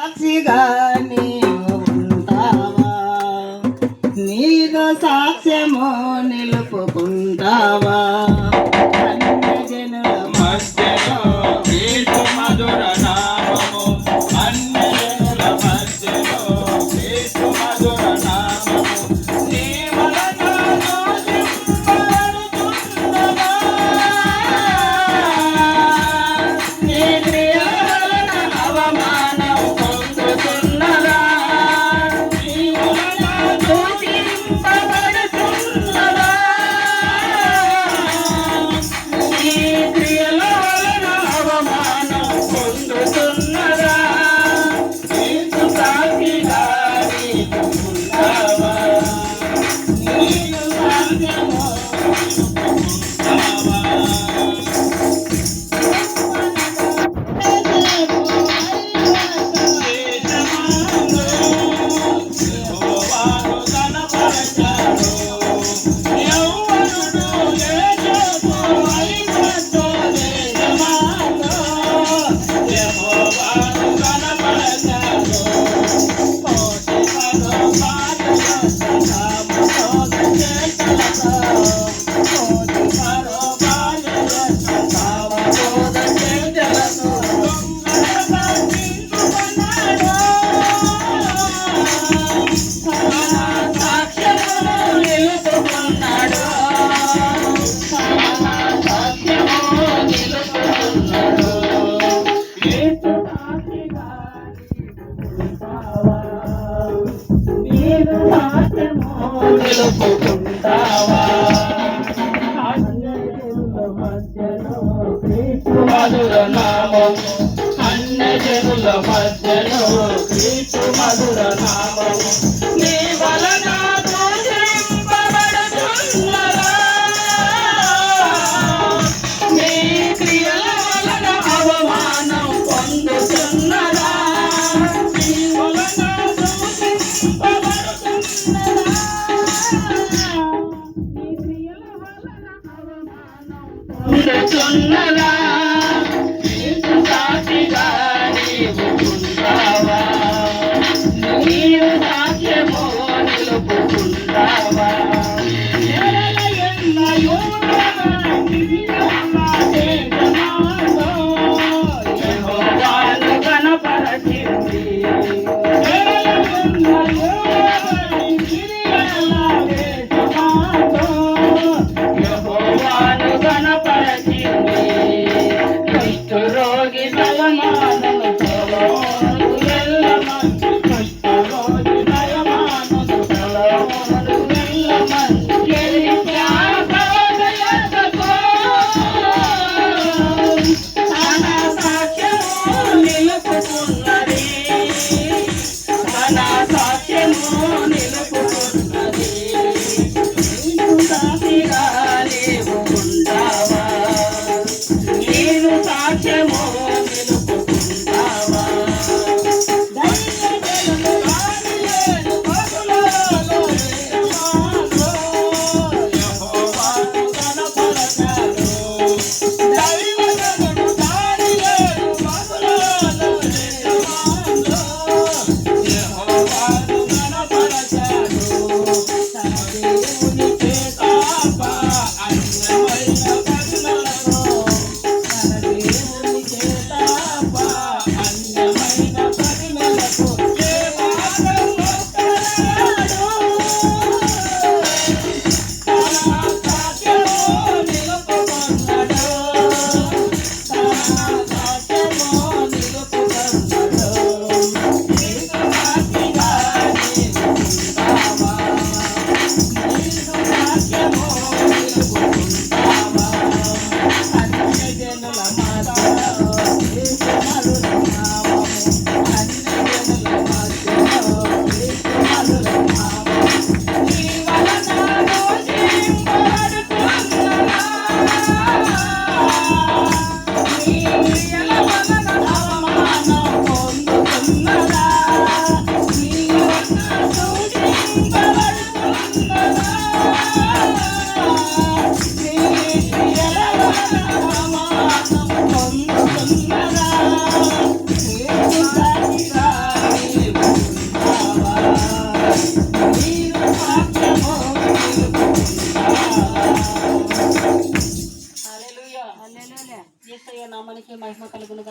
సాక్షిగా నీవు ఉంటావా, నీకు సాక్ష్యము నిలుపుకుంటావా. అన్యజనుల మధ్యలో క్రీస్తు మధుర నామము, అన్యజనుల మధ్యలో క్రీస్తు మధుర నామము, నీ వలన దోషింపబడుచున్నదా, నీ క్రియల వలన అవమానం పొందుతున్నదా, నీ వలన దోషింపబడుతున్నదా, నీ క్రియల వలన అవమానం పొందుతున్నదా. నీకు సాక్షిగా నీకు ఉంటావా, నీకు సాక్ష్యము ఉంటావా. యెహోవాను కనపరచాడు, యెహోవాను దేశపు ఐగుప్తు దేశమందు యెహోవాను కనపరచాడు. పోటిఫరు బాధలో సదాముతోగ చేతలతో, పోటిఫరు బాధలో సదాముతోగ చేతలతో దొంగలుగా నిండుకున్నాడు. తన సాక్ష్యమును నిలుపుకున్నాడు, తన సాక్ష్యము నిలుపుకున్నాడు. యేసు సాక్షిగా ఉంటావా, నీవు సాక్ష్యము నిలుపుకుంటావా. అన్యజనుల మధ్యలో క్రీస్తు మధుర నామము, అన్యజనుల మధ్యలో క్రీస్తు మధుర నామము, నీ వలన దూషింపబడుచున్నదా, నీ క్రియల వలన అవమానం పొందుతున్నదా, నీ వలన దూషింపబడుతున్నదా, నీ క్రియల వలన అవమానం పొందుతున్నదా. నీకు సాక్షిగా నీవు ఉంటావా, నీవు సాక్ష్యము నిలుపుకుంటావా. ఎడల ఎన్నయో గిరిజనుల దేశమందు యెహోవాను కనపరచింది, ఎడల ఎన్నయో గిరిజనుల దేశమందు యెహోవాను కనపరచింది. కుష్ఠరోగి నయమానను తలవోను వెళ్ళమని, కుష్ఠరోగి నయమానను తలవోను వెళ్ళమని ఎలీషా ప్రవక్తకు తన సాక్ష్యము నిలుపుకున్నది, తన సాక్ష్యము నిలుపుకున్నది. నీకు సాక్షిగా నీవు ఉంటావా, నీవు సాక్ష్యము నిలుపుకుంటావా. దైవజనులు దానియేలు బబులోను దేశమందు యెహోవాను కనపరచాడు, దైవజనులు దానియేలు బబులోను దేశమందు యెహోవాను కనపరచాడు. తన దేవుని చేత అన్యమైన ప్రజలలో, తన దేవుని చేత అన్యమైన ప్రజలకు ఏ వాదం ఒక్కనాడు తన సాక్ష్యము నిలుపుకున్నాడు, తన సాక్ష్యము నిలుపుకున్నాడు. నీకు సాక్షిగా నీవు ఉంటావా, నీకు సాక్ష్యము నిలుపుకుంటావా. అన్యజనుల మధ్యలో క్రీస్తు మధుర నామము, అన్యజనుల మధ్యలో క్రీస్తు మధుర నామము, నీ వలన దోషింపబడుతున్నదా, నీ క్రియల వలన అవమానం పొందుతున్నదా, నీ వలన దోషింపబడుతున్నదా, నీ క్రియల వలన అవమానం పొందుతున్నదా. నీకు సాక్షిగా నీవు వాక్యము హల్లెలూయా. యేసయ్య నామానికి మహిమ కలుగును.